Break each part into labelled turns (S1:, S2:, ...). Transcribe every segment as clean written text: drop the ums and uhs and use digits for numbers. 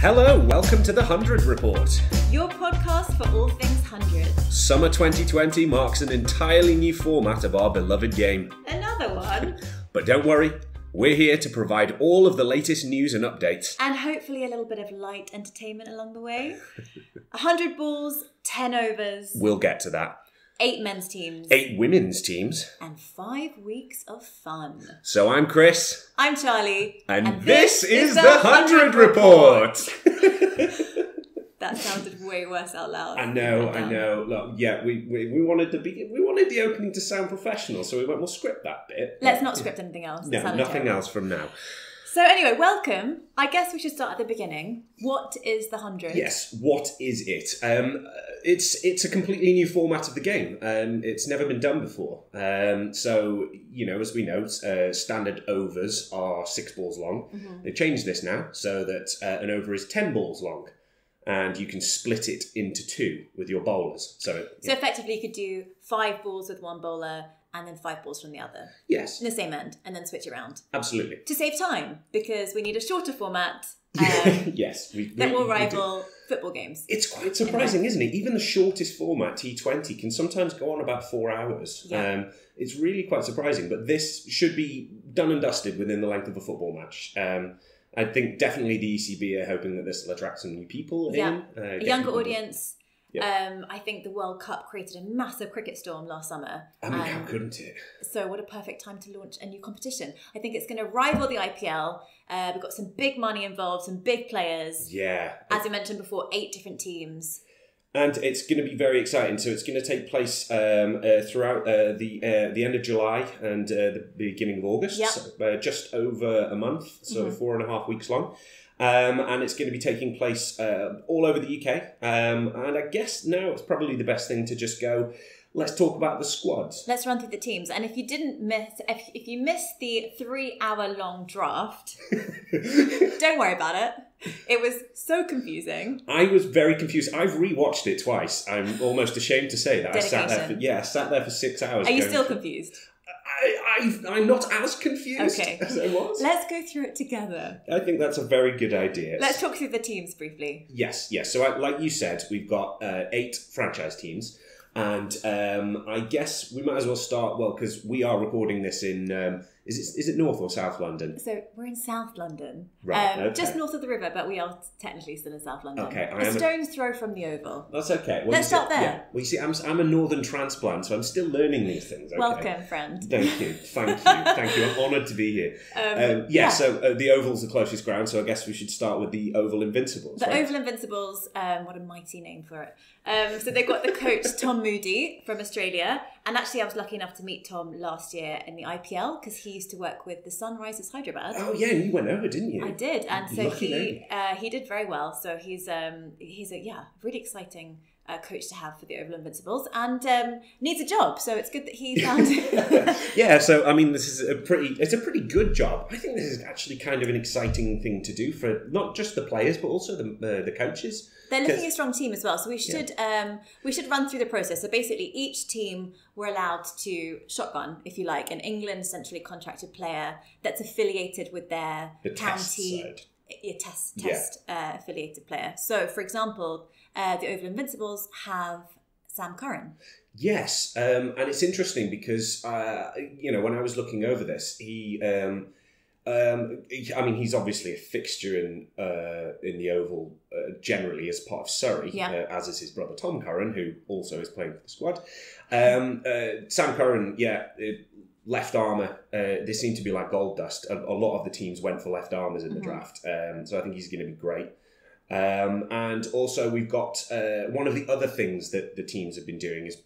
S1: Hello, welcome to the 100 Report.
S2: Your podcast for all things 100.
S1: Summer 2020 marks an entirely new format of our beloved game.
S2: Another one.
S1: But don't worry, we're here to provide all of the latest news and updates.
S2: And hopefully a little bit of light entertainment along the way. 100 balls, 10 overs.
S1: We'll get to that.
S2: 8 men's teams.
S1: 8 women's teams.
S2: And 5 weeks of fun.
S1: So I'm Chris.
S2: I'm Charlie.
S1: And this is the 100 Report.
S2: That sounded way worse out loud.
S1: I know. Look, yeah, we wanted the opening to sound professional, so we went, we'll script that bit.
S2: Let's not script anything else.
S1: No, nothing else from now.
S2: So anyway, welcome. I guess we should start at the beginning. What is the 100?
S1: Yes, what is it? It's a completely new format of the game. It's never been done before. So, you know, as we know, standard overs are 6 balls long. Mm-hmm. They've changed this now so that an over is 10 balls long. And you can split it into 2 with your bowlers. So
S2: effectively you could do 5 balls with one bowler and then 5 balls from the other.
S1: Yes.
S2: In the same end, and then switch around.
S1: Absolutely.
S2: To save time, because we need a shorter format
S1: yes,
S2: that will rival football games.
S1: It's quite surprising, isn't it? Even the shortest format, T20, can sometimes go on about 4 hours. Yeah. It's really quite surprising, but this should be done and dusted within the length of a football match. I think definitely the ECB are hoping that this will attract some new people in.
S2: A younger audience.
S1: Yeah.
S2: I think the World Cup created a massive cricket storm last summer.
S1: I mean, how couldn't it?
S2: So what a perfect time to launch a new competition. I think it's going to rival the IPL. We've got some big money involved, some big players.
S1: Yeah.
S2: As I mentioned before, 8 different teams.
S1: And it's going to be very exciting. So it's going to take place throughout the end of July and the beginning of August.
S2: Yep.
S1: So, just over a month, so 4.5 weeks long. And it's going to be taking place all over the UK. And I guess now it's probably the best thing to just go, let's talk about the squads.
S2: Let's run through the teams. And if you didn't miss, if you missed the 3-hour-long draft, don't worry about it. It was so confusing.
S1: I was very confused. I've rewatched it twice. I'm almost ashamed to say that.
S2: Dedication.
S1: I sat there for 6 hours.
S2: Are you still confused?
S1: I'm not as confused as I was.
S2: Let's go through it together.
S1: I think that's a very good idea.
S2: Let's talk through the teams briefly.
S1: Yes. So like you said, we've got 8 franchise teams. And I guess we might as well start, because we are recording this in, is it North or South London?
S2: So we're in South London.
S1: Right, okay.
S2: Just north of the river, but we are technically still in South London.
S1: Okay.
S2: A stone's throw from the Oval.
S1: That's okay. Well,
S2: let's start there.
S1: Yeah. Well, you see, I'm a northern transplant, so I'm still learning these things. Okay?
S2: Welcome, friend.
S1: Thank you. I'm honoured to be here. So the Oval's the closest ground, so I guess we should start with the Oval Invincibles.
S2: The Oval Invincibles, what a mighty name for it. So they've got the coach, Tom Moody from Australia. And actually, I was lucky enough to meet Tom last year in the IPL because he used to work with the Sunrisers Hyderabad.
S1: Oh yeah, and you went over, didn't you?
S2: I did, and so he did very well. So he's a really exciting coach to have for the Oval Invincibles, and needs a job. So it's good that he found it.
S1: Yeah. So I mean, this is a pretty good job. I think this is actually kind of an exciting thing to do for not just the players but also the coaches.
S2: They're looking at a strong team as well, so we should run through the process. So basically, each team were allowed to shotgun, if you like, an England centrally contracted player that's affiliated with their county test affiliated player. So, for example, the Oval Invincibles have Sam Curran. Yes,
S1: and it's interesting because when I was looking over this, he's obviously a fixture in the Oval generally as part of Surrey, as is his brother Tom Curran, who also is playing for the squad. Sam Curran, left armour. They seem to be like gold dust. A lot of the teams went for left armours in the draft, so I think he's going to be great. And also we've got one of the other things that the teams have been doing is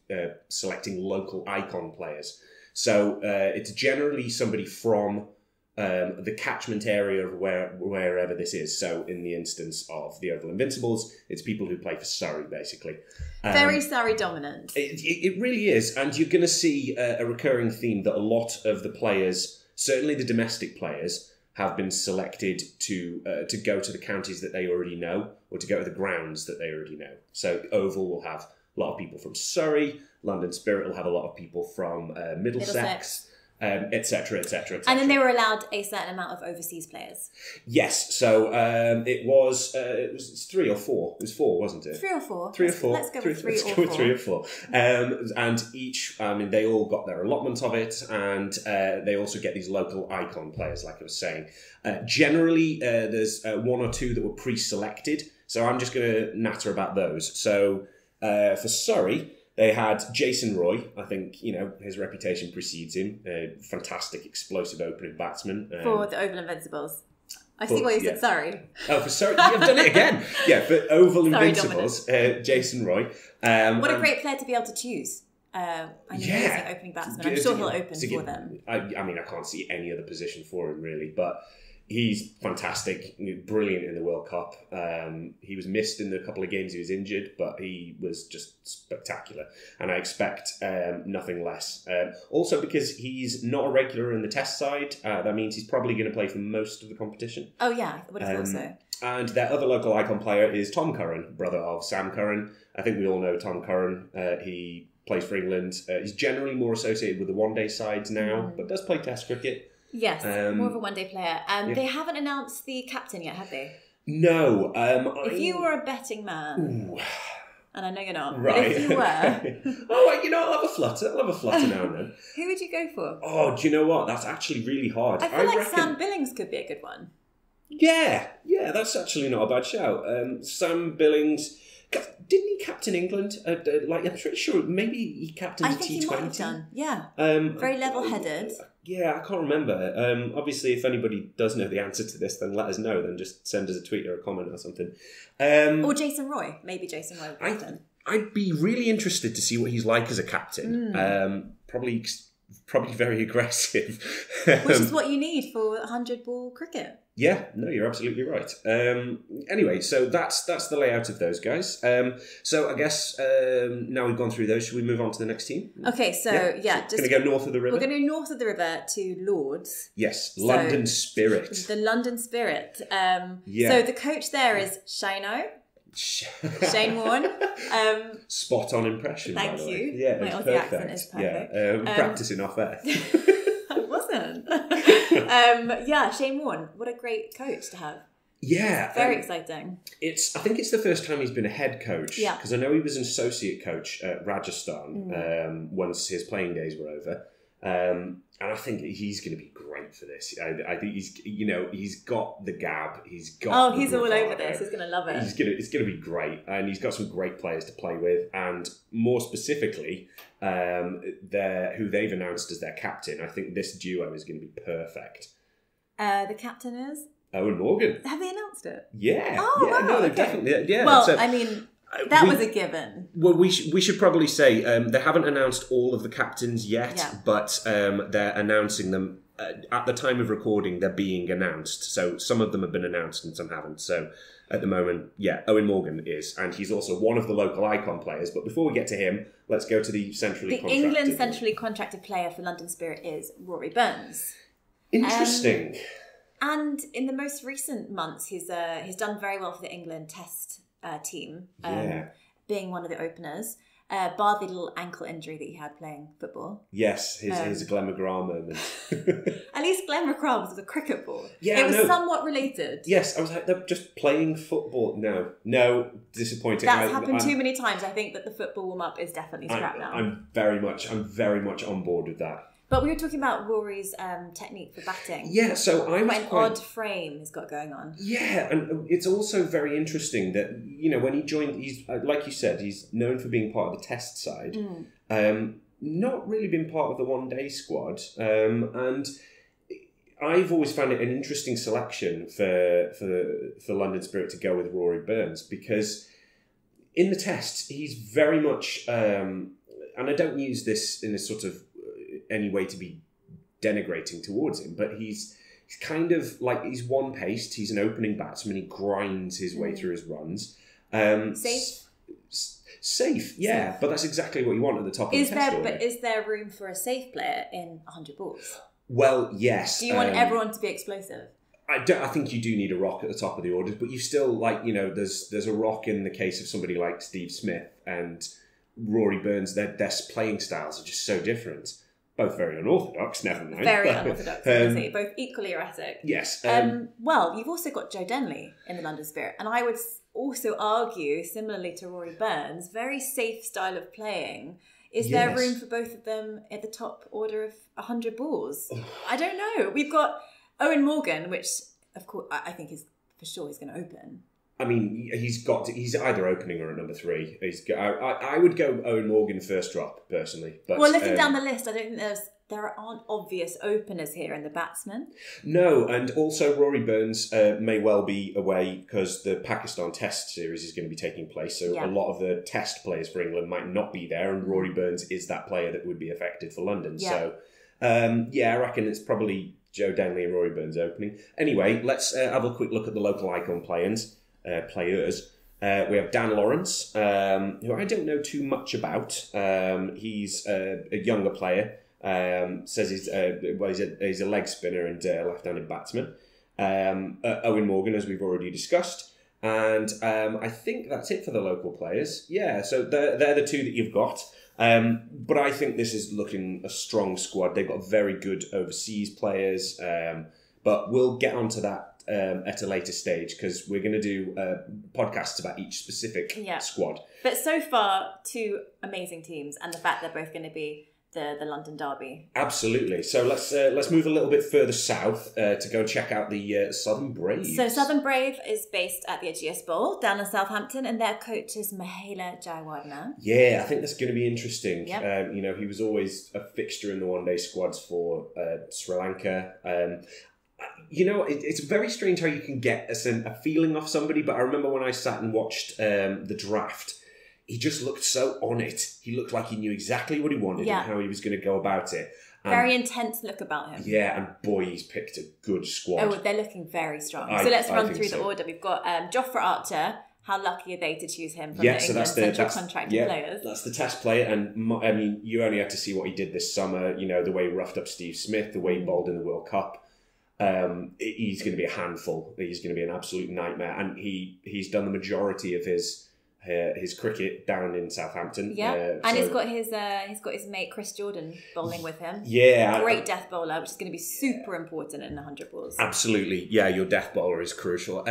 S1: selecting local icon players. So it's generally somebody from the catchment area of wherever this is. So in the instance of the Oval Invincibles, it's people who play for Surrey, basically.
S2: Very Surrey dominant.
S1: It really is. And you're going to see a recurring theme that a lot of the players, certainly the domestic players, have been selected to go to the counties that they already know or to go to the grounds that they already know. So Oval will have a lot of people from Surrey. London Spirit will have a lot of people from Middlesex. etc., etc., etc.
S2: And then they were allowed a certain amount of overseas players.
S1: Yes, so it was 3 or 4. It was 4, wasn't it?
S2: 3 or 4.
S1: 3 or 4.
S2: Let's go with 3 or 4.
S1: Let's go with 3 or 4. And each, they all got their allotment of it, and they also get these local icon players, like I was saying. Generally, there's 1 or 2 that were pre-selected, so I'm just going to natter about those. So for Surrey, they had Jason Roy. I think, his reputation precedes him. Fantastic, explosive opening batsman.
S2: For the Oval Invincibles. I see why you said Surrey.
S1: Oh, for Surrey. You've done it again. Yeah, for Oval Invincibles, Jason Roy.
S2: What a great player to be able to choose. An amazing opening batsman. I'm sure he'll open for them.
S1: I can't see any other position for him, really. But he's fantastic, brilliant in the World Cup. He was missed in the couple of games he was injured, but he was just spectacular. And I expect nothing less. Also, because he's not a regular in the Test side, that means he's probably going to play for most of the competition.
S2: Oh, yeah, I would have thought so.
S1: And their other local icon player is Tom Curran, brother of Sam Curran. I think we all know Tom Curran. He plays for England. He's generally more associated with the one-day sides now, but does play Test cricket.
S2: Yes, more of a one-day player. They haven't announced the captain yet, have they?
S1: No.
S2: If you were a betting man, and I know you're not,
S1: right.
S2: but if you were...
S1: I'll have a flutter. I'll have a flutter now and then.
S2: Who would you go for?
S1: Oh, do you know what? That's actually really hard.
S2: I feel like Sam Billings could be a good one.
S1: Yeah, that's actually not a bad shout. Sam Billings... Didn't he captain England? I'm pretty sure maybe he captained
S2: I think
S1: T20.
S2: he might have done, yeah. Very level-headed.
S1: Yeah, I can't remember. Obviously, if anybody does know the answer to this, then let us know. Then just send us a tweet or a comment or something.
S2: Or Jason Roy. Maybe Jason Roy would captain.
S1: I'd be really interested to see what he's like as a captain. Probably very aggressive.
S2: Which is what you need for 100-ball cricket.
S1: Yeah, no, you're absolutely right. Anyway, so that's the layout of those guys. So I guess now we've gone through those, should we move on to the next team?
S2: Okay, so just
S1: going to go north of the river?
S2: We're going to go north of the river to Lords.
S1: Yes, London Spirit.
S2: The London Spirit. So the coach there is Shane Warne.
S1: Spot on impression.
S2: Thank
S1: by the
S2: you.
S1: way. Yeah,
S2: my Aussie accent is perfect.
S1: Yeah, practicing off air.
S2: I wasn't. Shane Warne. What a great coach to have.
S1: Yeah,
S2: very exciting.
S1: I think it's the first time he's been a head coach.
S2: Yeah,
S1: because I know he was an associate coach at Rajasthan once his playing days were over. And I think he's going to be great for this. I think he's got the gab. He's got.
S2: He's all over this. He's going to love it.
S1: It's going to be great, and he's got some great players to play with. And more specifically, who they've announced as their captain. I think this duo is going to be perfect.
S2: The captain is
S1: Owen Morgan.
S2: Have they announced it?
S1: Yeah.
S2: Oh,
S1: yeah.
S2: wow,
S1: No,
S2: okay.
S1: definitely. Yeah.
S2: Well, that was a given.
S1: Well, we should probably say they haven't announced all of the captains yet, but they're announcing them at the time of recording. They're being announced, so some of them have been announced and some haven't. So at the moment, Owen Morgan is, and he's also one of the local icon players. But before we get to him, let's go to the
S2: England centrally contracted player for London Spirit is Rory Burns.
S1: Interesting.
S2: And in the most recent months, he's done very well for the England Test team, being one of the openers, bar the little ankle injury that he had playing football.
S1: Yes, his Glenn McGrath moment.
S2: At least Glenn McGrath was with a cricket ball.
S1: Yeah,
S2: it was somewhat related.
S1: Yes, I was like, they're just playing football. No, disappointing.
S2: That's happened too many times. I think that the football warm-up is definitely scrapped now.
S1: I'm very much on board with that.
S2: But we were talking about Rory's technique for batting.
S1: Yeah, so I'm
S2: quite an odd frame he's got going on.
S1: Yeah, and it's also very interesting that when he joined, he's like you said, he's known for being part of the Test side. Not really been part of the one-day squad, and I've always found it an interesting selection for London Spirit to go with Rory Burns, because in the Test he's very much, and I don't use this in a sort of any way to be denigrating towards him, but he's kind of like, he's one-paced, he's an opening batsman, he grinds his way through his runs. Safe, yeah, but that's exactly what you want at the top of the Test order.
S2: But is there room for a safe player in 100 balls?
S1: Well, yes.
S2: Do you want everyone to be explosive?
S1: I think you do need a rock at the top of the order, but you still, there's a rock in the case of somebody like Steve Smith and Rory Burns. Their playing styles are just so different. both very unorthodox, never mind.
S2: Very unorthodox, honestly. Both equally erratic.
S1: Yes.
S2: Well, you've also got Joe Denley in the London Spirit. And I would also argue, similarly to Rory Burns, very safe style of playing. Is there room for both of them at the top order of 100 balls? I don't know. We've got Owen Morgan, which, of course, I think is for sure he's going to open.
S1: I mean, he's either opening or at number 3. I would go Owen Morgan first drop, personally. But,
S2: well, looking down the list, I don't think there aren't obvious openers here in the batsmen.
S1: No, and also Rory Burns may well be away because the Pakistan Test series is going to be taking place. So a lot of the Test players for England might not be there, and Rory Burns is that player that would be affected for London. Yeah. So, I reckon it's probably Joe Denley and Rory Burns opening. Anyway, let's have a quick look at the local icon players. We have Dan Lawrence, who I don't know too much about. He's a younger player. Says he's a leg spinner and left-handed batsman. Owen Morgan, as we've already discussed, and I think that's it for the local players. Yeah, so they're the 2 that you've got. But I think this is looking a strong squad. They've got very good overseas players, but we'll get onto that at a later stage because we're going to do podcasts about each specific squad. But
S2: so far, 2 amazing teams, and the fact they're both going to be the London Derby.
S1: Absolutely. So let's move a little bit further south to go and check out the Southern Braves.
S2: So Southern Brave is based at the Ageas Bowl down in Southampton, and their coach is Mahela Jayawardena.
S1: Yeah, I think that's going to be interesting.
S2: Yep.
S1: He was always a fixture in the one-day squads for Sri Lanka. It's very strange how you can get a feeling off somebody, but I remember when I sat and watched the draft, he just looked so on it. He looked like he knew exactly what he wanted and how he was going to go about it.
S2: Very intense look about him.
S1: Yeah, and boy, he's picked a good squad.
S2: Oh, they're looking very strong. So let's run through the order. We've got Jofra Archer. How lucky are they to choose him from the England central contracted players?
S1: That's the Test player. And I mean, you only had to see what he did this summer. The way he roughed up Steve Smith, the way he bowled in the World Cup. He's going to be a handful. He's going to be an absolute nightmare. And he's done the majority of his cricket down in Southampton.
S2: Yeah, and he's got his mate Chris Jordan bowling with him.
S1: Yeah,
S2: great death bowler, which is going to be super important in 100 balls.
S1: Absolutely, yeah, your death bowler is crucial.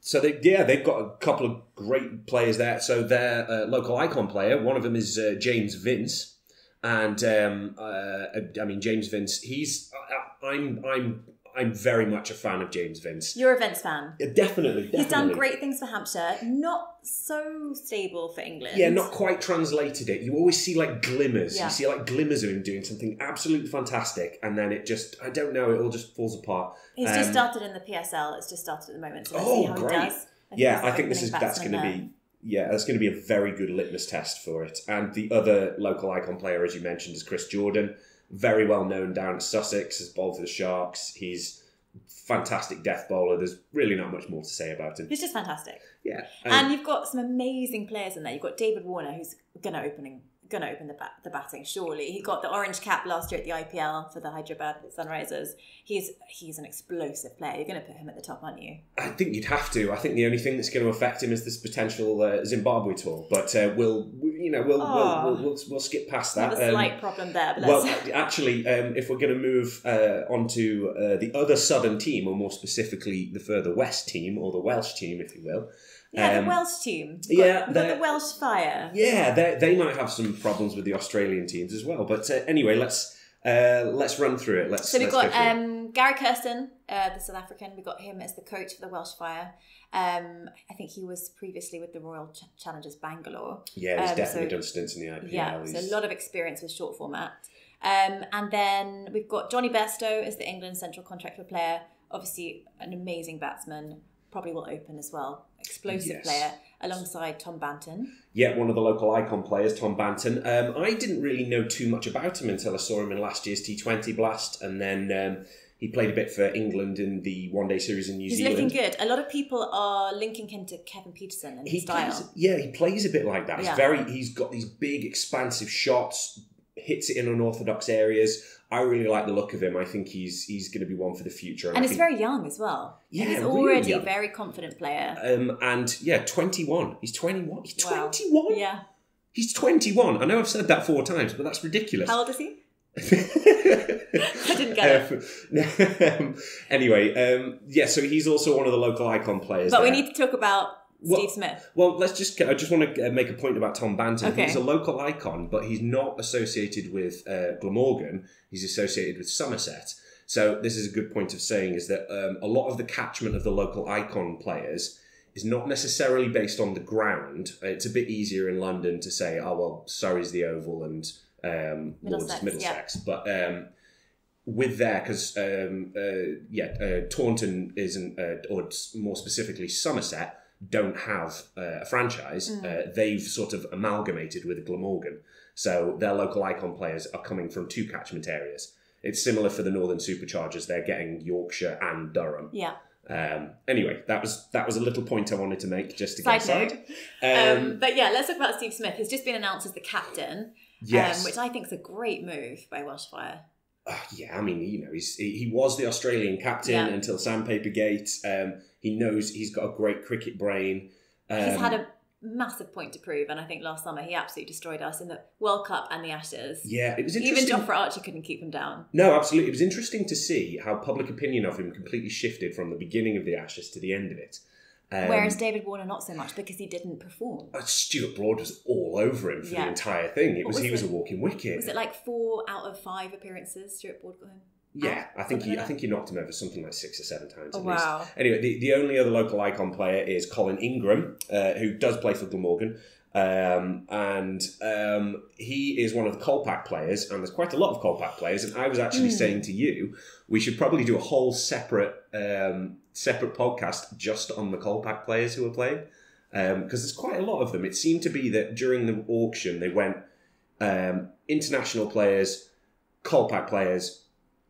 S1: So they've got a couple of great players there. So their local icon player, one of them is James Vince, and James Vince. I'm very much a fan of James Vince.
S2: You're a Vince fan.
S1: Yeah, definitely.
S2: He's done great things for Hampshire. Not so stable for England.
S1: Yeah, not quite translated it. You always see glimmers. Yeah. You see glimmers of him doing something absolutely fantastic, and then it just, I don't know, it all just falls apart.
S2: He's just started in the PSL. It's just started at the moment. So let's see how he does.
S1: I think that's going to be... Yeah, that's going to be a very good litmus test for it. And the other local icon player, as you mentioned, is Chris Jordan. Very well known down in Sussex, has bowled for the Sharks. He's fantastic death bowler. There's really not much more to say about him.
S2: He's just fantastic.
S1: Yeah.
S2: And you've got some amazing players in there. You've got David Warner, who's going to open the batting, surely. He got the orange cap last year at the IPL for the Hyderabad Sunrisers. He's an explosive player. You're going to put him at the top, aren't you? I
S1: think you'd have to. I think the only thing that's going to affect him is this potential Zimbabwe tour. But we'll skip past that.
S2: There's a slight problem there.
S1: But actually, if we're going to move on to the other southern team, or more specifically the further west team, or the Welsh team, if you will.
S2: Yeah, the Welsh team. The Welsh Fire.
S1: Yeah, they might have some problems with the Australian teams as well. But anyway, let's run through it.
S2: So we've got Gary Kirsten, the South African. We got him as the coach for the Welsh Fire. I think he was previously with the Royal Challengers Bangalore.
S1: Yeah, he's definitely done stints in the IPL.
S2: Yeah, so a lot of experience with short format. And then we've got Johnny Bairstow as the England central contractor player. Obviously, an amazing batsman. Probably will open as well. Explosive player alongside Tom Banton.
S1: Yeah, one of the local icon players, Tom Banton. I didn't really know too much about him until I saw him in last year's T20 Blast, and then he played a bit for England in the one-day series in New Zealand.
S2: He's looking good. A lot of people are linking him to Kevin Peterson and his style.
S1: He plays a bit like that. Yeah. He's got these big, expansive shots, hits it in unorthodox areas. I really like the look of him. I think he's going to be one for the future.
S2: And he's very young as well.
S1: Yeah,
S2: he's already a very confident player.
S1: 21. He's 21. He's 21?
S2: Yeah.
S1: He's 21. I know I've said that 4 times, but that's ridiculous.
S2: How old is he? I didn't get
S1: it. Anyway, so he's also one of the local icon players.
S2: But we need to talk about Steve Smith.
S1: Well, I just want to make a point about Tom Banton.
S2: Okay.
S1: He's a local icon, but he's not associated with Glamorgan. He's associated with Somerset. So this is a good point of saying is that a lot of the catchment of the local icon players is not necessarily based on the ground. It's a bit easier in London to say, oh, well, Surrey's the Oval and Lord's is Middlesex. Yeah. But with there, because Taunton isn't, or more specifically Somerset, don't have a franchise. They've sort of amalgamated with Glamorgan. So their local icon players are coming from two catchment areas. It's similar for the Northern Superchargers. They're getting Yorkshire and Durham.
S2: Yeah.
S1: Anyway, that was a little point I wanted to make just to
S2: get
S1: aside.
S2: But yeah, let's talk about Steve Smith. He's just been announced as the captain,
S1: yes.
S2: Which I think is a great move by Welsh Fire.
S1: Yeah, I mean, he was the Australian captain until Sandpapergate. He knows he's got a great cricket brain.
S2: He's had a massive point to prove, and I think last summer he absolutely destroyed us in the World Cup and the Ashes.
S1: Yeah, it was interesting.
S2: Even Jofra Archer couldn't keep him down.
S1: No, absolutely. It was interesting to see how public opinion of him completely shifted from the beginning of the Ashes to the end of it.
S2: Whereas David Warner not so much because he didn't perform.
S1: Stuart Broad was all over him for the entire thing. He was a walking wicket.
S2: Was it like 4 out of 5 appearances Stuart Broad got him?
S1: Yeah, I think he knocked him over something like 6 or 7 times at least.
S2: Wow.
S1: Anyway, the only other local icon player is Colin Ingram, who does play for Glamorgan. And he is one of the Colpack players, and there's quite a lot of Colpack players. And I was actually saying to you, we should probably do a whole separate podcast just on the Colpack players who are playing, because there's quite a lot of them. It seemed to be that during the auction they went international players, Colpack players,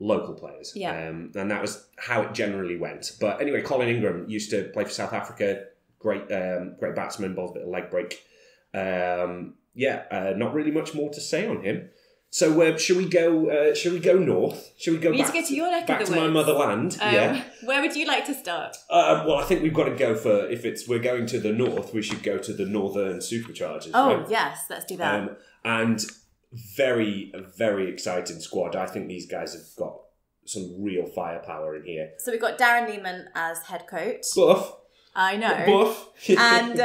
S1: local players, and that was how it generally went. But anyway, Colin Ingram used to play for South Africa. Great batsman, bowls a bit of leg break. Not really much more to say on him. So should we go? Should we go north? Should we go?
S2: We need to go to your neck of the woods.
S1: Back to my motherland.
S2: Where would you like to start?
S1: Well, I think we've got to go for we're going to the north. We should go to the Northern Superchargers.
S2: Oh
S1: right?
S2: Yes, let's do that.
S1: And very, very exciting squad. I think these guys have got some real firepower in here.
S2: So we've got Darren Lehman as head coach.
S1: Buff.
S2: I know.
S1: Buff.
S2: And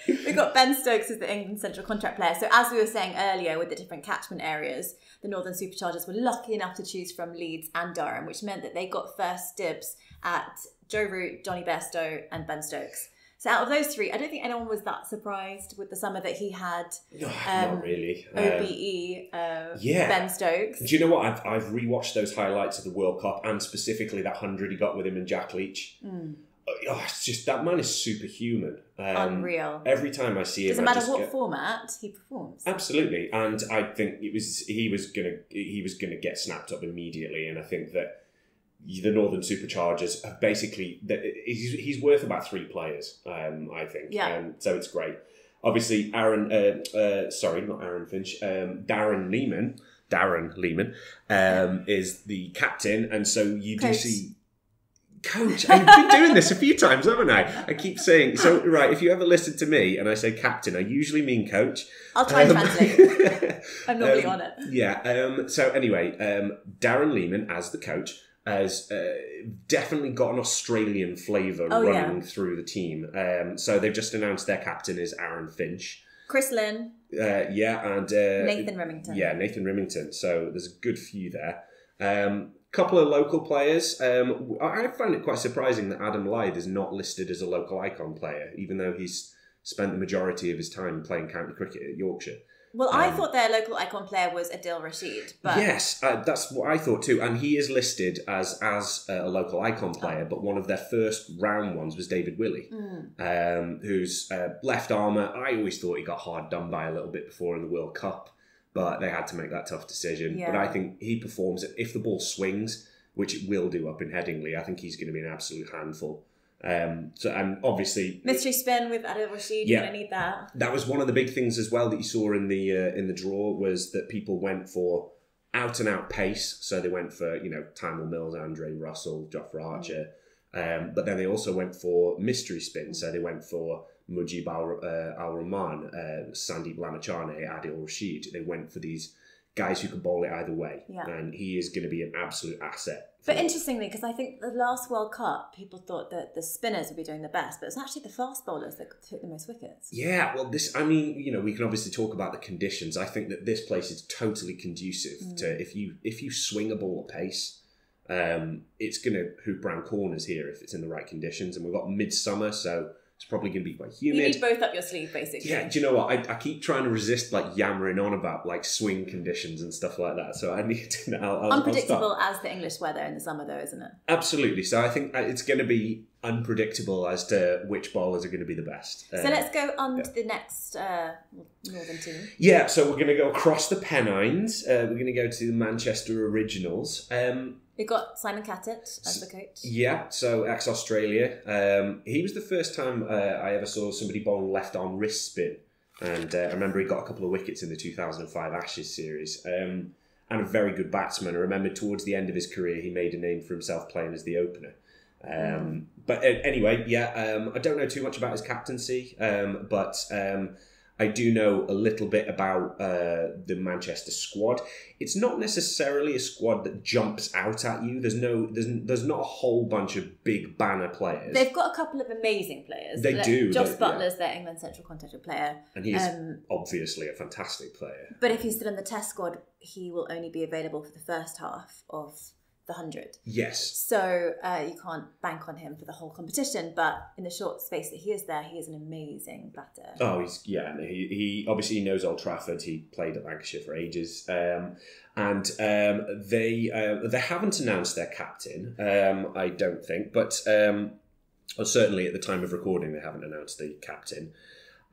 S2: we've got Ben Stokes as the England central contract player. So as we were saying earlier with the different catchment areas, the Northern Superchargers were lucky enough to choose from Leeds and Durham, which meant that they got first dibs at Joe Root, Johnny Bairstow and Ben Stokes. So out of those 3, I don't think anyone was that surprised with the summer that he had.
S1: Not really.
S2: OBE, Ben Stokes.
S1: Do you know what? I've rewatched those highlights of the World Cup and specifically that 100 he got with him and Jack Leach. It's just, that man is superhuman.
S2: Unreal.
S1: Every time I see him,
S2: doesn't matter what format he performs.
S1: Absolutely, and I think he was gonna get snapped up immediately, and I think that the Northern Superchargers have basically, he's worth about 3 players, I think.
S2: Yeah.
S1: So it's great. Obviously, Darren Lehman is the captain, and so you do see. Coach, I've been doing this a few times, haven't I? I keep saying, so right, if you ever listen to me and I say captain, I usually mean coach.
S2: I'll try and translate. I'm normally on it.
S1: Yeah, so anyway, Darren Lehman as the coach has definitely got an Australian flavour running through the team. So they've just announced their captain is Aaron Finch.
S2: Chris Lynn.
S1: And
S2: Nathan Remington.
S1: Yeah, Nathan Remington. So there's a good few there. Couple of local players. I found it quite surprising that Adam Lythe is not listed as a local icon player, even though he's spent the majority of his time playing county cricket at Yorkshire.
S2: Well, I thought their local icon player was Adil Rashid. But
S1: yes, that's what I thought too. And he is listed as a local icon player, but one of their first round ones was David Willey, who's left armour. I always thought he got hard done by a little bit before in the World Cup, but they had to make that tough decision. Yeah. But I think he performs, if the ball swings, which it will do up in Headingley, I think he's going to be an absolute handful. And obviously
S2: mystery spin with Adil Rashid, you're going to need that.
S1: That was one of the big things as well that you saw in the draw, was that people went for out and out pace. So they went for Tymel Mills, Andre Russell, Jofra Archer, but then they also went for mystery spin. So they went for Mujib Al Rahman, Sandeep Lamachane, Adil Rashid. They went for these guys who can bowl it either way.
S2: Yeah.
S1: And he is going to be an absolute asset.
S2: But interestingly, because I think the last World Cup, people thought that the spinners would be doing the best, but it's actually the fast bowlers that took the most wickets.
S1: Yeah, well, we can obviously talk about the conditions. I think that this place is totally conducive to if you swing a ball at pace, it's going to hoop round corners here if it's in the right conditions. And we've got midsummer, so it's probably going to be quite humid.
S2: You need both up your sleeve, basically.
S1: Yeah, do you know what? I keep trying to resist yammering on about swing conditions and stuff like that. So I need to.
S2: Unpredictable as the English weather in the summer, though, isn't it?
S1: Absolutely. So I think it's going to be unpredictable as to which bowlers are going to be the best.
S2: So let's go on to the next northern team.
S1: Yeah, so we're going to go across the Pennines. We're going to go to the Manchester Originals.
S2: We've got Simon Cattett as the coach.
S1: Yeah, so ex-Australia. He was the first time I ever saw somebody bowling left-arm wrist spin. And I remember he got a couple of wickets in the 2005 Ashes series. And a very good batsman. I remember towards the end of his career, he made a name for himself playing as the opener. But anyway, I don't know too much about his captaincy, but I do know a little bit about the Manchester squad. It's not necessarily a squad that jumps out at you. There's not a whole bunch of big banner players.
S2: They've got a couple of amazing players.
S1: They do.
S2: Josh Butler's their England Central Contacted player.
S1: And he's obviously a fantastic player.
S2: But if he's still in the Test squad, he will only be available for the first half of the 100.
S1: Yes.
S2: So you can't bank on him for the whole competition, but in the short space that he is there, he is an amazing batter.
S1: Oh, he obviously knows Old Trafford. He played at Lancashire for ages, and they haven't announced their captain. I don't think, but certainly at the time of recording, they haven't announced the captain.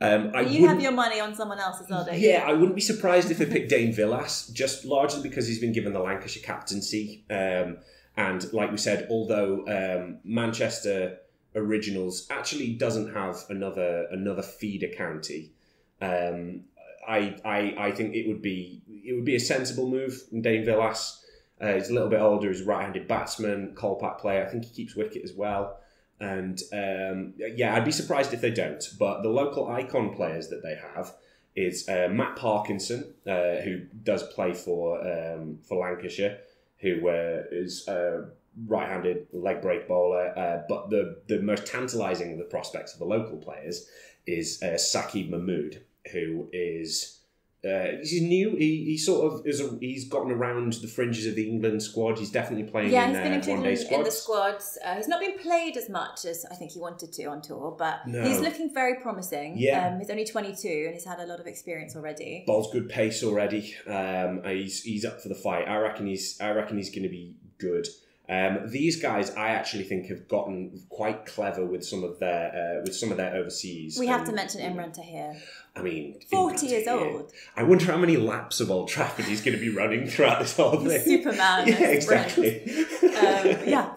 S2: You have your money on someone else as well, don't you?
S1: Yeah, I wouldn't be surprised if they picked Dane Villas, just largely because he's been given the Lancashire captaincy. And like we said, although Manchester Originals actually doesn't have another feeder county, I think it would be a sensible move from Dane Villas. He's a little bit older. He's a right-handed batsman, Colpack player. I think he keeps wicket as well. And I'd be surprised if they don't. But the local icon players that they have is Matt Parkinson, who does play for Lancashire, who is a right-handed leg break bowler. But the most tantalising of the prospects of the local players is Saqib Mahmood, who is... he's new. He's gotten around the fringes of the England squad. He's definitely playing in one-day squads.
S2: He's been included in the squads. He's not been played as much as I think he wanted to on tour, but he's looking very promising. Yeah. He's only 22 and he's had a lot of experience already. Bowls
S1: good pace already. He's up for the fight. I reckon he's going to be good. These guys, I actually think, have gotten quite clever with some of their overseas.
S2: We have to mention Imran Tahir.
S1: I mean,
S2: 40 years old.
S1: I wonder how many laps of Old Trafford he's going to be running throughout this whole thing.
S2: Superman.
S1: Yeah, exactly.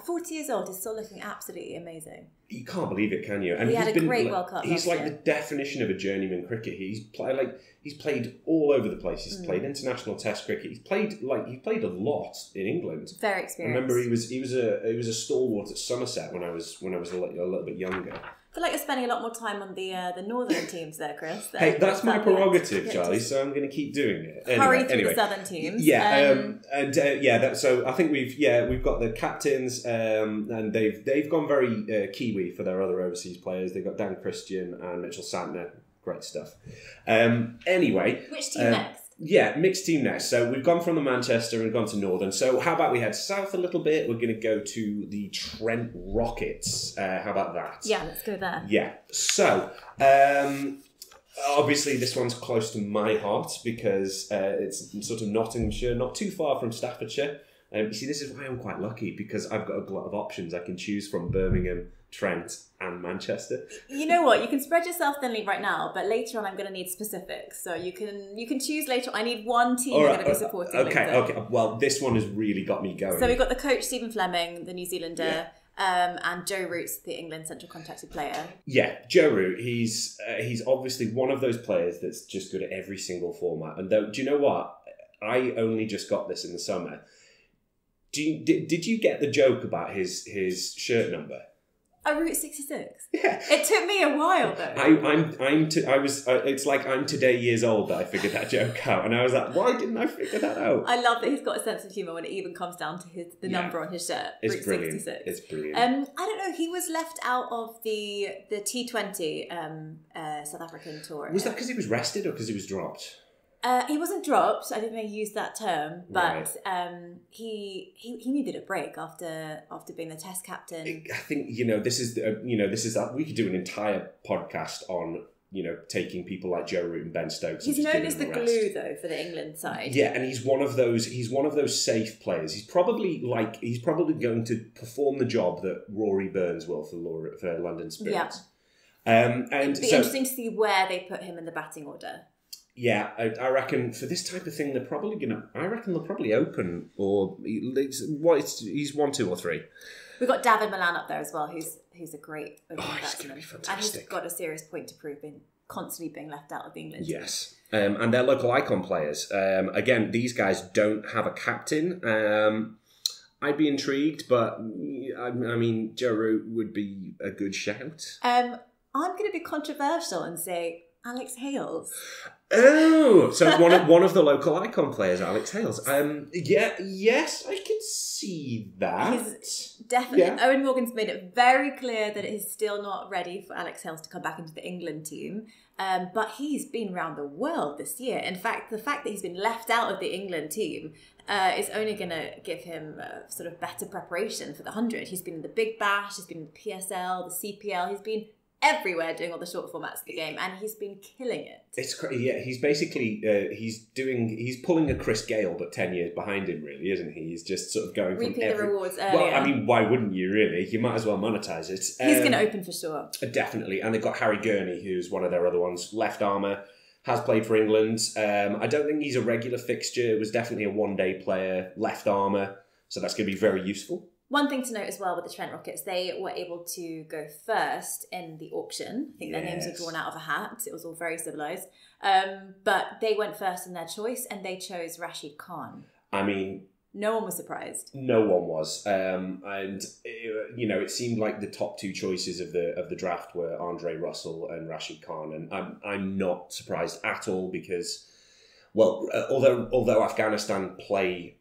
S2: 40 years old. He's still looking absolutely amazing.
S1: You can't believe it, can you? And
S2: he had a great World Cup.
S1: He's like the definition of a journeyman cricket. He's played all over the place. He's played international Test cricket. He played a lot in England.
S2: Very experienced.
S1: I remember he was a stalwart at Somerset when I was a little bit younger.
S2: I feel like you're spending a lot more time on the northern teams there, Chris.
S1: Hey, that's my prerogative, Charlie. So I'm going to keep doing it.
S2: Hurry through the southern teams.
S1: Yeah, so I think we've got the captains, and they've gone very Kiwi for their other overseas players. They've got Dan Christian and Mitchell Santner. Great stuff. Anyway,
S2: which team next?
S1: Yeah, mixed team next. So we've gone from the Manchester and gone to Northern. So how about we head south a little bit? We're going to go to the Trent Rockets. How about that?
S2: Yeah, let's go there.
S1: Yeah. So obviously this one's close to my heart because it's sort of Nottinghamshire, not too far from Staffordshire. You see, this is why I'm quite lucky because I've got a lot of options I can choose from: Birmingham, Trent and Manchester.
S2: You know what? You can spread yourself thinly right now, but later on I'm going to need specifics. So you can choose later. I need one team you're going to be supporting later.
S1: Okay. Well, this one has really got me going.
S2: So we've got the coach, Stephen Fleming, the New Zealander, and Joe Root's the England Central Contacted player. Yeah,
S1: Joe Root. He's obviously one of those players that's just good at every single format. And do you know what? I only just got this in the summer. Did you get the joke about his shirt number?
S2: Oh, Route 66.
S1: Yeah.
S2: It took me a while though.
S1: It's like I'm today years old that I figured that joke out, and I was like, why didn't I figure that out?
S2: I love that he's got a sense of humour when it even comes down to the number on his shirt.
S1: It's
S2: Route
S1: brilliant.
S2: 66.
S1: It's brilliant.
S2: I don't know. He was left out of the T20 South African tour.
S1: Was that because he was rested or because he was dropped?
S2: He wasn't dropped. I think they used that term, but he needed a break after being the Test captain.
S1: I think this is we could do an entire podcast on taking people like Joe Root and Ben Stokes.
S2: He's known as the glue though for the England side.
S1: Yeah, and he's one of those safe players. He's probably going to perform the job that Rory Burns will for London Spirits.
S2: Yeah. And it'd be interesting to see where they put him in the batting order.
S1: Yeah, I reckon for this type of thing, they're probably they'll probably open he's 1, 2, or 3.
S2: We've got David Milan up there as well, who's a great opening batsman.
S1: He's going to be fantastic.
S2: And he's got a serious point to prove in constantly being left out of the England team.
S1: Yes, and they're local icon players. Again, these guys don't have a captain. I'd be intrigued, but I mean, Joe Root would be a good shout.
S2: I'm going to be controversial and say Alex Hales.
S1: Oh, so one of the local icon players, Alex Hales. Yes, I can see that.
S2: He's definitely. Yeah. Owen Morgan's made it very clear that it is still not ready for Alex Hales to come back into the England team. But he's been around the world this year. In fact, the fact that he's been left out of the England team is only going to give him sort of better preparation for the 100. He's been in the Big Bash, he's been in the PSL, the CPL, he's been everywhere doing all the short formats of the game, and he's been killing it.
S1: It's crazy. Yeah, he's basically he's pulling a Chris Gale, but 10 years behind him, really, isn't he? He's just sort of going
S2: reaping the rewards earlier.
S1: Well, I mean, why wouldn't you really? You might as well monetize it.
S2: He's going to open for sure.
S1: Definitely, and they've got Harry Gurney, who's one of their other ones, left armour, has played for England. I don't think he's a regular fixture. It was definitely a one-day player, left armour, so that's going to be very useful.
S2: One thing to note as well with the Trent Rockets, they were able to go first in the auction. I think their names were drawn out of a hat. It was all very civilised. But they went first in their choice, and they chose Rashid Khan.
S1: I mean,
S2: no one was surprised.
S1: No one was. And it seemed like the top 2 choices of the draft were Andre Russell and Rashid Khan. And I'm not surprised at all because, well, although Afghanistan play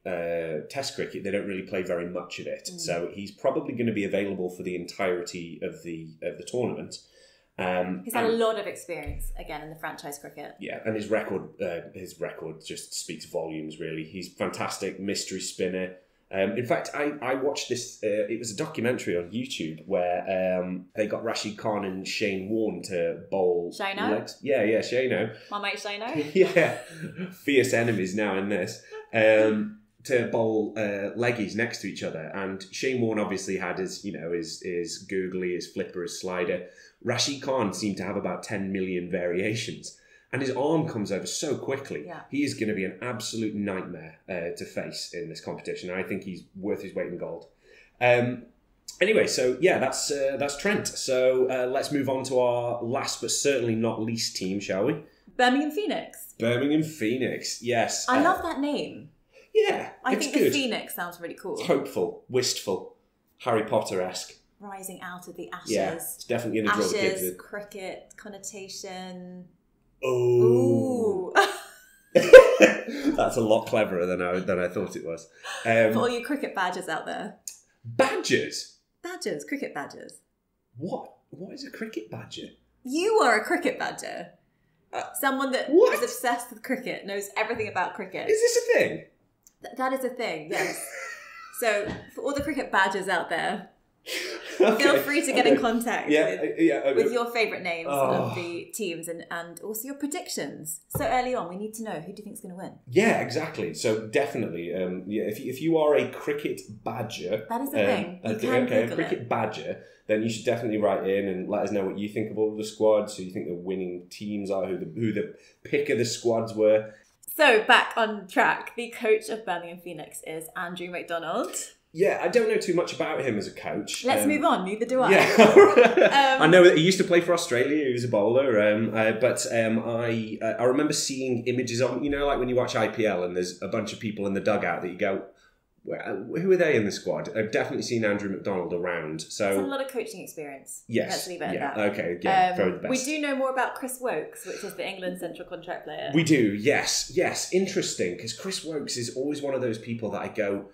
S1: Test cricket, they don't really play very much of it. So he's probably going to be available for the entirety of the tournament.
S2: He's had a lot of experience again in the franchise cricket.
S1: Yeah, and his record just speaks volumes. Really, he's fantastic, mystery spinner. In fact, I watched this. It was a documentary on YouTube where they got Rashid Khan and Shane Warne to bowl
S2: Shano?
S1: legs. Yeah, Shano.
S2: My mate Shano.
S1: Yeah, fierce enemies now in this. To bowl leggies next to each other, and Shane Warne obviously had his googly, his flipper, his slider. Rashid Khan seemed to have about 10 million variations. And his arm comes over so quickly. Yeah. He is going to be an absolute nightmare to face in this competition. I think he's worth his weight in gold. Anyway, so yeah, that's Trent. So let's move on to our last but certainly not least team, shall we?
S2: Birmingham Phoenix.
S1: Birmingham Phoenix, yes.
S2: I love that name.
S1: Yeah,
S2: I think the Phoenix sounds really cool.
S1: Hopeful, wistful, Harry Potter-esque.
S2: Rising out of the ashes.
S1: Yeah, it's definitely going to draw the kids in.
S2: Ashes, cricket, connotation.
S1: Oh. That's a lot cleverer than I thought it was.
S2: For all you cricket badgers out there.
S1: Badgers?
S2: Badgers, cricket badgers.
S1: What? What is a cricket badger?
S2: You are a cricket badger. Someone that is obsessed with cricket, knows everything about cricket.
S1: Is this a thing?
S2: That is a thing, yes. So, for all the cricket badgers out there,
S1: okay.
S2: Feel free to get in contact with your favourite names of the teams and also your predictions. So early on, we need to know who do you think is going to win.
S1: Yeah, exactly. So definitely, if you are a cricket badger,
S2: that is a thing. You can Google
S1: a cricket badger, then you should definitely write in and let us know what you think of all of the squads, who you think the winning teams are, who the pick of the squads were.
S2: So back on track, the coach of Birmingham Phoenix is Andrew McDonald.
S1: Yeah, I don't know too much about him as a coach.
S2: Let's move on. Neither do I.
S1: Yeah. I know that he used to play for Australia. He was a bowler. But I remember seeing images of, like when you watch IPL and there's a bunch of people in the dugout that you go, who are they in the squad? I've definitely seen Andrew McDonald around. So
S2: a lot of coaching experience.
S1: Yes.
S2: Let's leave it at that.
S1: Okay. Yeah. Very the best.
S2: We do know more about Chris Wokes, which is the England central contract player.
S1: We do. Yes. Interesting, because Chris Wokes is always one of those people that I go,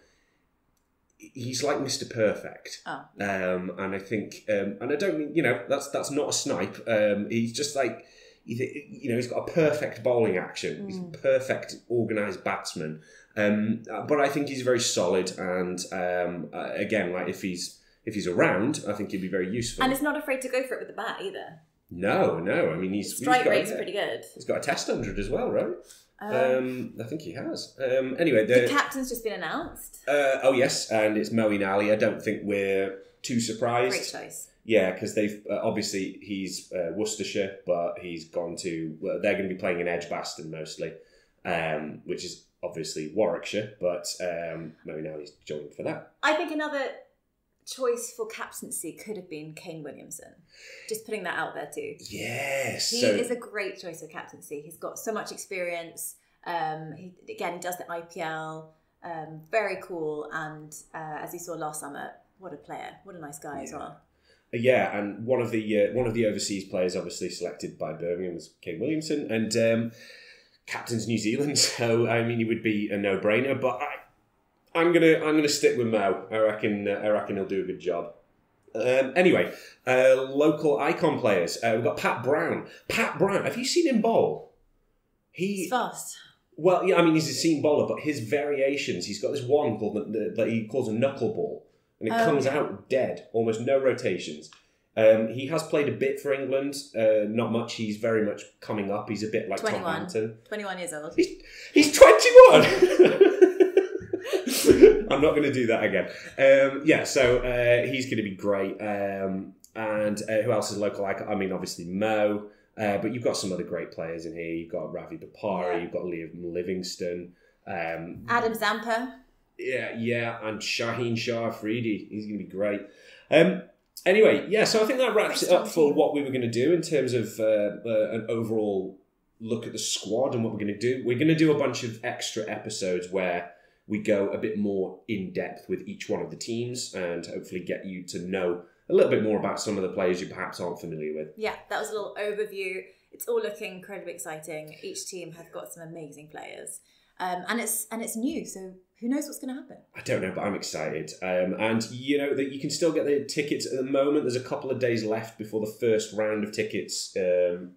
S1: he's like Mr. Perfect.
S2: Oh.
S1: And I think, and I don't mean, that's not a snipe. He's just like, he's got a perfect bowling action. He's a perfect organised batsman. But I think he's very solid, and again, like if he's around, I think he'd be very useful.
S2: And he's not afraid to go for it with the bat either.
S1: No. I mean, his
S2: strike rate's pretty good.
S1: He's got a Test 100 as well, right? I think he has. Anyway,
S2: the captain's just been announced.
S1: Oh yes, and it's Moeen Ali. I don't think we're too surprised.
S2: Great choice.
S1: Yeah, because they've obviously he's Worcestershire, but he's gone to. Well, they're going to be playing in Edgbaston mostly, which is obviously Warwickshire. But Moeen Ali's joined for that.
S2: I think another choice for captaincy could have been Kane Williamson. Just putting that out there too.
S1: Yes,
S2: he is a great choice for captaincy. He's got so much experience. He does the IPL. Very cool, and as you saw last summer, what a player! What a nice guy as well.
S1: Yeah, and one of the overseas players obviously selected by Birmingham was Kane Williamson, and captains New Zealand. So I mean, he would be a no-brainer. But I'm gonna stick with Mo. I reckon he'll do a good job. Anyway, local icon players. We've got Pat Brown. Pat Brown. Have you seen him bowl?
S2: He's fast.
S1: Well, yeah. I mean, he's a seam bowler, but his variations. He's got this one called that he calls a knuckleball. And it comes out dead, almost no rotations. He has played a bit for England, not much. He's very much coming up. He's a bit like
S2: 21.
S1: Tom Hampton.
S2: 21 years old.
S1: He's 21! I'm not going to do that again. So he's going to be great. And who else is local? I mean, obviously Mo, but you've got some other great players in here. You've got Ravi Bapari, you've got Liam Livingston.
S2: Adam Zampa.
S1: Yeah, and Shaheen Shah Afridi. He's going to be great. Anyway, so I think that wraps it up for what we were going to do in terms of an overall look at the squad and what we're going to do. We're going to do a bunch of extra episodes where we go a bit more in depth with each one of the teams and hopefully get you to know a little bit more about some of the players you perhaps aren't familiar with. Yeah,
S2: that was a little overview. It's all looking incredibly exciting. Each team has got some amazing players. And it's new, so who knows what's going to happen?
S1: I don't know, but I'm excited. And you know that you can still get the tickets at the moment. There's a couple of days left before the first round of tickets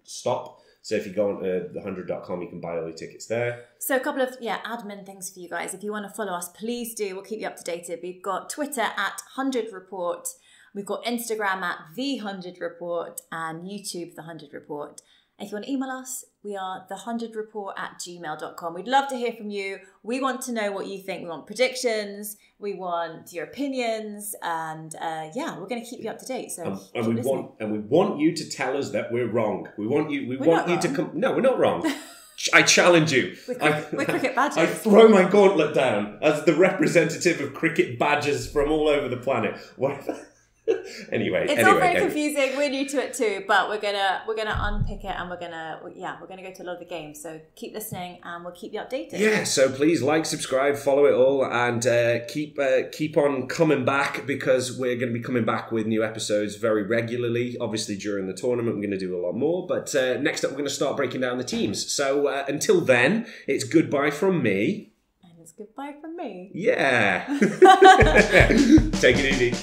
S1: stop. So if you go on the100.com, you can buy all your tickets there.
S2: So a couple of admin things for you guys. If you want to follow us, please do. We'll keep you up to date. We've got Twitter at 100 Report. We've got Instagram at the 100 Report and YouTube the 100 Report. If you want to email us, we are the100report@gmail.com. We'd love to hear from you. We want to know what you think. We want predictions. We want your opinions. And we're going to keep you up to date. So
S1: we want you to tell us that we're wrong. We want you to come. No, we're not wrong. I challenge you.
S2: We're cricket badgers.
S1: I throw my gauntlet down as the representative of cricket badgers from all over the planet. Whatever. Anyway,
S2: all very confusing. We're new to it too, but we're gonna unpick it and we're gonna go to a lot of the games. So keep listening and we'll keep you updated.
S1: Yeah, so please like, subscribe, follow it all, and keep on coming back, because we're going to be coming back with new episodes very regularly. Obviously, during the tournament, we're going to do a lot more. But next up, we're going to start breaking down the teams. So until then, it's goodbye from me.
S2: And it's goodbye from me.
S1: Yeah. Take it easy.